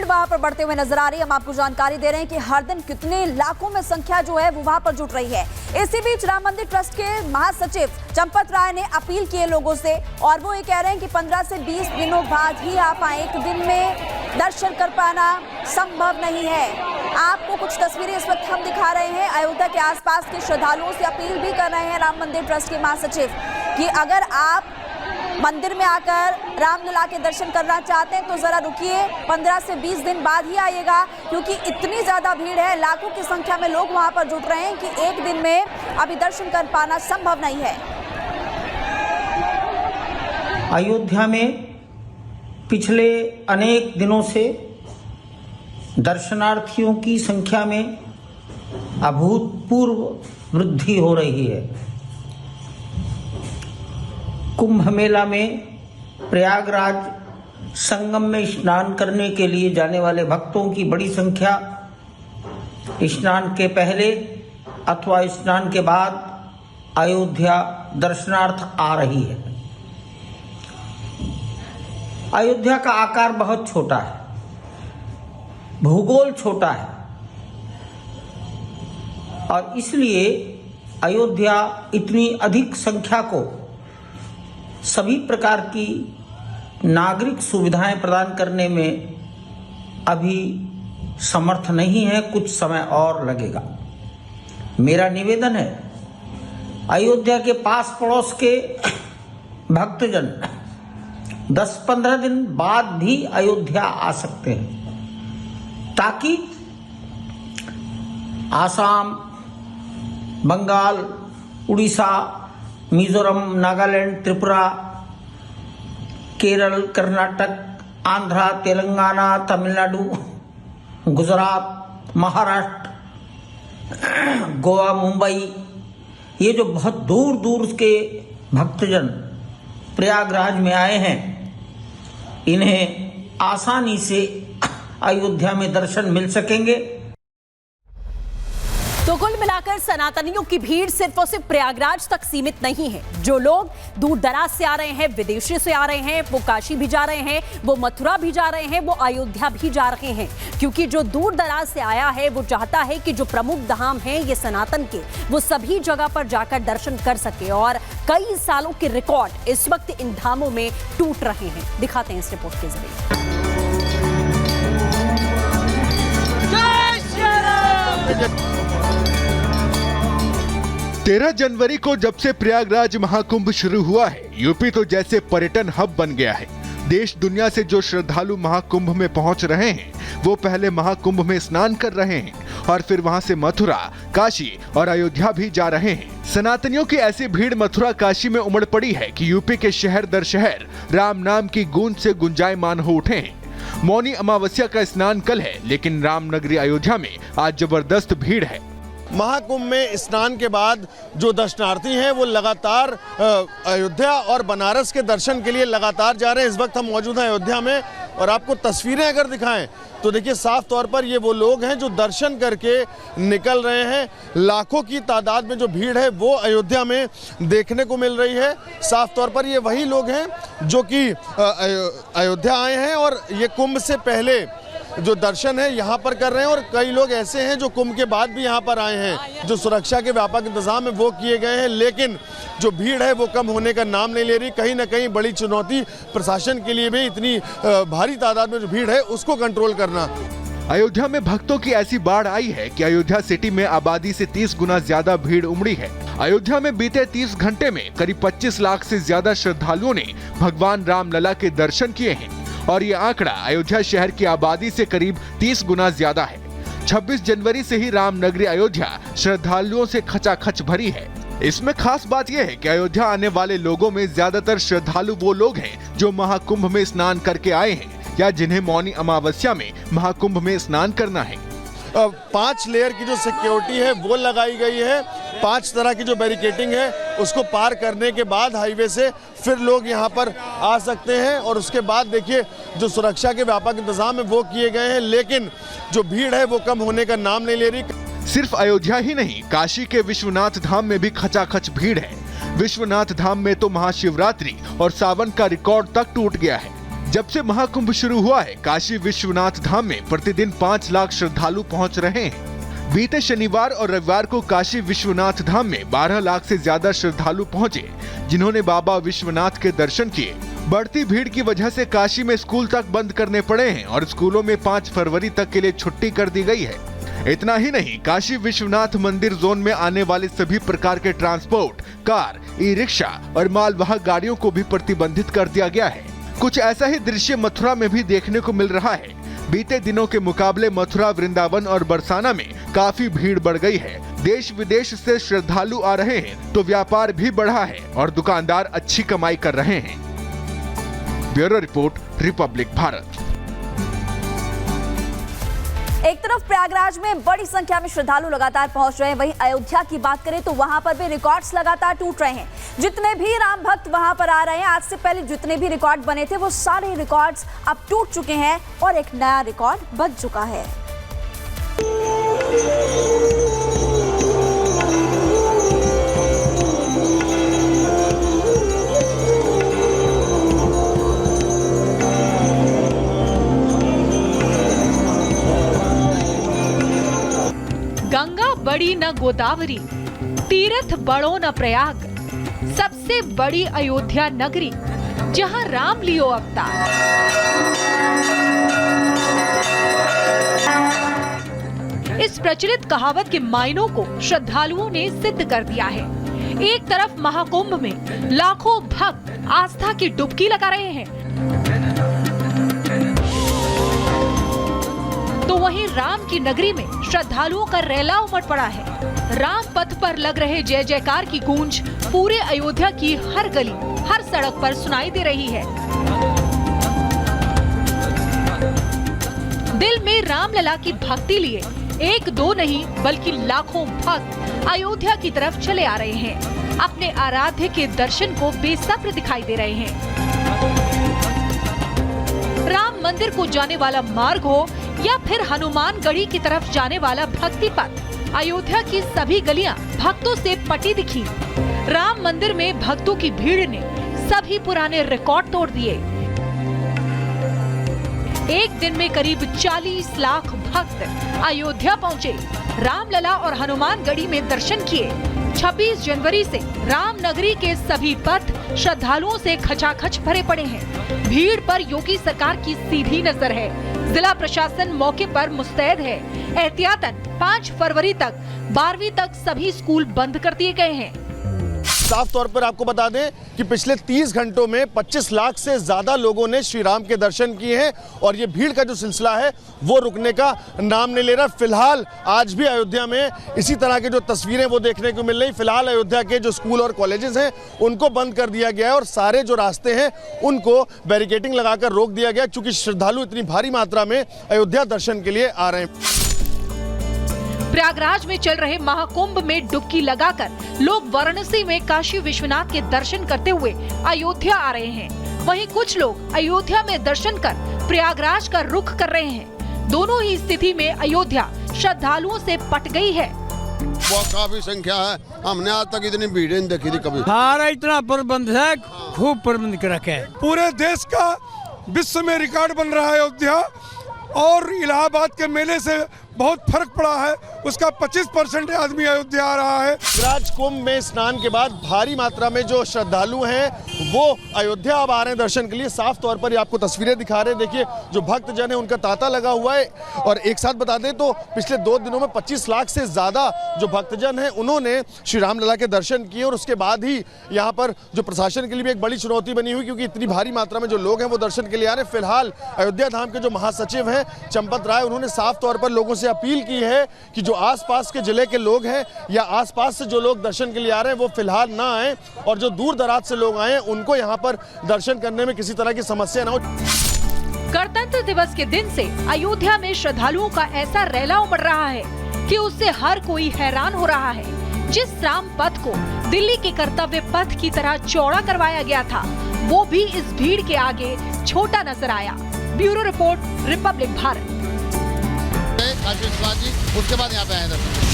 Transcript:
भीड़ वहां पर बढ़ते हुए नजर आ रही है। हम आपको जानकारी दे रहे हैं कि हर दिन कितने लाखों में संख्या जो है वो वहां पर जुट रही है। इसी बीच राम मंदिर ट्रस्ट के महासचिव चंपत राय ने अपील की है लोगों से, और वो ये कह रहे हैं कि 15 से 20 दिनों बाद ही आप आए, एक दिन में दर्शन कर पाना संभव नहीं है। आपको कुछ तस्वीरें इस वक्त हम दिखा रहे हैं। अयोध्या के आसपास के श्रद्धालुओं से अपील भी कर रहे हैं राम मंदिर ट्रस्ट के महासचिव कि अगर आप मंदिर में आकर रामलला के दर्शन करना चाहते हैं तो जरा रुकिए, 15 से 20 दिन बाद ही आइएगा, क्योंकि इतनी ज्यादा भीड़ है, लाखों की संख्या में लोग वहां पर जुट रहे हैं कि एक दिन में अभी दर्शन कर पाना संभव नहीं है। अयोध्या में पिछले अनेक दिनों से दर्शनार्थियों की संख्या में अभूतपूर्व वृद्धि हो रही है। कुंभ मेला में प्रयागराज संगम में स्नान करने के लिए जाने वाले भक्तों की बड़ी संख्या स्नान के पहले अथवा स्नान के बाद अयोध्या दर्शनार्थ आ रही है। अयोध्या का आकार बहुत छोटा है, भूगोल छोटा है, और इसलिए अयोध्या इतनी अधिक संख्या को सभी प्रकार की नागरिक सुविधाएं प्रदान करने में अभी समर्थ नहीं है। कुछ समय और लगेगा। मेरा निवेदन है, अयोध्या के पास पड़ोस के भक्तजन 10-15 दिन बाद भी अयोध्या आ सकते हैं, ताकि आसाम, बंगाल, उड़ीसा, मिजोरम, नागालैंड, त्रिपुरा, केरल, कर्नाटक, आंध्रा, तेलंगाना, तमिलनाडु, गुजरात, महाराष्ट्र, गोवा, मुंबई, ये जो बहुत दूर दूर के भक्तजन प्रयागराज में आए हैं, इन्हें आसानी से अयोध्या में दर्शन मिल सकेंगे। तो कुल मिलाकर सनातनियों की भीड़ सिर्फ और सिर्फ प्रयागराज तक सीमित नहीं है। जो लोग दूर दराज से आ रहे हैं, विदेशी से आ रहे हैं, वो काशी भी जा रहे हैं, वो मथुरा भी जा रहे हैं, वो अयोध्या भी जा रहे हैं, क्योंकि जो दूर दराज से आया है वो चाहता है कि जो प्रमुख धाम हैं ये सनातन के, वो सभी जगह पर जाकर दर्शन कर सके। और कई सालों के रिकॉर्ड इस वक्त इन धामों में टूट रहे हैं। दिखाते हैं इस रिपोर्ट के जरिए। 13 जनवरी को जब से प्रयागराज महाकुंभ शुरू हुआ है, यूपी तो जैसे पर्यटन हब बन गया है। देश दुनिया से जो श्रद्धालु महाकुंभ में पहुंच रहे हैं, वो पहले महाकुंभ में स्नान कर रहे हैं और फिर वहां से मथुरा, काशी और अयोध्या भी जा रहे हैं। सनातनियों की ऐसी भीड़ मथुरा, काशी में उमड़ पड़ी है कि यूपी के शहर दर शहर राम नाम की गूंज से गुंजायमान हो उठे हैं। मौनी अमावस्या का स्नान कल है, लेकिन रामनगरी अयोध्या में आज जबरदस्त भीड़ है। महाकुंभ में स्नान के बाद जो दर्शनार्थी हैं वो लगातार अयोध्या और बनारस के दर्शन के लिए लगातार जा रहे हैं। इस वक्त हम मौजूद हैं अयोध्या में, और आपको तस्वीरें अगर दिखाएं तो देखिए साफ तौर पर ये वो लोग हैं जो दर्शन करके निकल रहे हैं। लाखों की तादाद में जो भीड़ है वो अयोध्या में देखने को मिल रही है। साफ तौर पर ये वही लोग हैं जो कि अयोध्या आए हैं और ये कुंभ से पहले जो दर्शन है यहाँ पर कर रहे हैं, और कई लोग ऐसे हैं जो कुंभ के बाद भी यहाँ पर आए हैं। जो सुरक्षा के व्यापक इंतजाम है वो किए गए हैं, लेकिन जो भीड़ है वो कम होने का नाम नहीं ले रही। कहीं ना कहीं बड़ी चुनौती प्रशासन के लिए भी इतनी भारी तादाद में जो भीड़ है उसको कंट्रोल करना। अयोध्या में भक्तों की ऐसी बाढ़ आई है कि अयोध्या सिटी में आबादी से 30 गुना ज्यादा भीड़ उमड़ी है। अयोध्या में बीते 30 घंटे में करीब 25 लाख से ज्यादा श्रद्धालुओं ने भगवान रामलला के दर्शन किए हैं, और ये आंकड़ा अयोध्या शहर की आबादी से करीब 30 गुना ज्यादा है। 26 जनवरी से ही रामनगरी अयोध्या श्रद्धालुओं से खचाखच भरी है। इसमें खास बात यह है कि अयोध्या आने वाले लोगों में ज्यादातर श्रद्धालु वो लोग हैं जो महाकुंभ में स्नान करके आए हैं या जिन्हें मौनी अमावस्या में महाकुंभ में स्नान करना है। 5 लेयर की जो सिक्योरिटी है वो लगाई गई है। 5 तरह की जो बैरिकेडिंग है उसको पार करने के बाद हाईवे से फिर लोग यहाँ पर आ सकते हैं, और उसके बाद देखिए जो सुरक्षा के व्यापक इंतजाम है वो किए गए हैं, लेकिन जो भीड़ है वो कम होने का नाम नहीं ले रही। सिर्फ अयोध्या ही नहीं, काशी के विश्वनाथ धाम में भी खचाखच भीड़ है। विश्वनाथ धाम में तो महाशिवरात्रि और सावन का रिकॉर्ड तक टूट गया है। जब से महाकुंभ शुरू हुआ है, काशी विश्वनाथ धाम में प्रतिदिन 5 लाख श्रद्धालु पहुंच रहे हैं। बीते शनिवार और रविवार को काशी विश्वनाथ धाम में 12 लाख से ज्यादा श्रद्धालु पहुंचे, जिन्होंने बाबा विश्वनाथ के दर्शन किए। बढ़ती भीड़ की वजह से काशी में स्कूल तक बंद करने पड़े हैं और स्कूलों में 5 फरवरी तक के लिए छुट्टी कर दी गई है। इतना ही नहीं, काशी विश्वनाथ मंदिर जोन में आने वाले सभी प्रकार के ट्रांसपोर्ट, कार, ई-रिक्शा और मालवाहक गाड़ियों को भी प्रतिबंधित कर दिया गया है। कुछ ऐसा ही दृश्य मथुरा में भी देखने को मिल रहा है। बीते दिनों के मुकाबले मथुरा, वृंदावन और बरसाना में काफी भीड़ बढ़ गई है। देश विदेश से श्रद्धालु आ रहे हैं तो व्यापार भी बढ़ा है और दुकानदार अच्छी कमाई कर रहे हैं। Bureau report, Republic Bharat. एक तरफ प्रयागराज में बड़ी संख्या में श्रद्धालु लगातार पहुंच रहे हैं, वहीं अयोध्या की बात करें तो वहां पर भी रिकॉर्ड्स लगातार टूट रहे हैं। जितने भी राम भक्त वहां पर आ रहे हैं, आज से पहले जितने भी रिकॉर्ड बने थे वो सारे रिकॉर्ड्स अब टूट चुके हैं और एक नया रिकॉर्ड बन चुका है। गंगा बड़ी न गोदावरी, तीर्थ बड़ो न प्रयाग, सबसे बड़ी अयोध्या नगरी, जहां राम लियो अवतार। इस प्रचलित कहावत के मायनों को श्रद्धालुओं ने सिद्ध कर दिया है। एक तरफ महाकुंभ में लाखों भक्त आस्था की डुबकी लगा रहे हैं, तो वहीं राम की नगरी में श्रद्धालुओं का रैला उमड़ पड़ा है। राम पथ पर लग रहे जय जयकार की गूंज पूरे अयोध्या की हर गली, हर सड़क पर सुनाई दे रही है। दिल में रामलला की भक्ति लिए एक दो नहीं बल्कि लाखों भक्त अयोध्या की तरफ चले आ रहे हैं। अपने आराध्य के दर्शन को बेसब्र दिखाई दे रहे हैं। राम मंदिर को जाने वाला मार्ग हो या फिर हनुमानगढ़ी की तरफ जाने वाला भक्ति पथ, अयोध्या की सभी गलियां भक्तों से पटी दिखी। राम मंदिर में भक्तों की भीड़ ने सभी पुराने रिकॉर्ड तोड़ दिए। एक दिन में करीब 40 लाख भक्त अयोध्या पहुंचे, रामलला और हनुमानगढ़ी में दर्शन किए। 26 जनवरी से राम नगरी के सभी पथ श्रद्धालुओं से खचाखच भरे पड़े हैं। भीड़ पर योगी सरकार की सीधी नजर है। जिला प्रशासन मौके पर मुस्तैद है। एहतियातन 5 फरवरी तक 12वीं तक सभी स्कूल बंद कर दिए गए हैं। साफ तौर पर आपको बता दें कि पिछले 30 घंटों में 25 लाख से ज्यादा लोगों ने श्री राम के दर्शन किए हैं और ये भीड़ का जो सिलसिला है वो रुकने का नाम नहीं ले रहा। फिलहाल आज भी अयोध्या में इसी तरह की जो तस्वीरें वो देखने को मिल रही। फिलहाल अयोध्या के जो स्कूल और कॉलेजेस हैं उनको बंद कर दिया गया है और सारे जो रास्ते हैं उनको बैरिकेडिंग लगाकर रोक दिया गया, क्योंकि श्रद्धालु इतनी भारी मात्रा में अयोध्या दर्शन के लिए आ रहे हैं। प्रयागराज में चल रहे महाकुंभ में डुबकी लगाकर लोग वाराणसी में काशी विश्वनाथ के दर्शन करते हुए अयोध्या आ रहे हैं। वहीं कुछ लोग अयोध्या में दर्शन कर प्रयागराज का रुख कर रहे हैं। दोनों ही स्थिति में अयोध्या श्रद्धालुओं से पट गई है। वो काफी संख्या है, हमने आज तक इतनी भीड़ नहीं देखी थी कभी। सारा इतना प्रबंध है, खूब प्रबंध कर रखे है। पूरे देश का विश्व में रिकॉर्ड बन रहा है अयोध्या, और इलाहाबाद के मेले से बहुत फर्क पड़ा है। उसका 25% आदमी अयोध्या आ रहा है। प्रयागराज कुंभ में स्नान के बाद भारी मात्रा में जो श्रद्धालु हैं वो अयोध्या अब आ रहे हैं दर्शन के लिए। साफ तौर पर ये आपको तस्वीरें दिखा रहे हैं। देखिए जो भक्तजन है उनका तांता लगा हुआ है। और एक साथ बता दें तो पिछले 2 दिनों में 25 लाख से ज्यादा जो भक्तजन हैं उन्होंने श्री रामलला के दर्शन किए। और उसके बाद ही यहाँ पर जो प्रशासन के लिए भी एक बड़ी चुनौती बनी हुई, क्योंकि इतनी भारी मात्रा में जो लोग हैं वो दर्शन के लिए आ रहे हैं। फिलहाल अयोध्या धाम के जो महासचिव हैं चंपत राय, उन्होंने साफ तौर पर लोगों से अपील की है कि जो आसपास के जिले के लोग हैं या आसपास से जो लोग दर्शन के लिए आ रहे हैं वो फिलहाल ना आए, और जो दूर दराज से लोग आए उनको यहाँ पर दर्शन करने में किसी तरह की समस्या ना हो। गणतंत्र दिवस के दिन से अयोध्या में श्रद्धालुओं का ऐसा रैला उमड़ रहा है कि उससे हर कोई हैरान हो रहा है। जिस राम पथ को दिल्ली के कर्तव्य पथ की तरह चौड़ा करवाया गया था, वो भी इस भीड़ के आगे छोटा नजर आया। Bureau report, Republic Bharat. Kashi Vishwanath ji, उसके बाद यहाँ पे आए थे।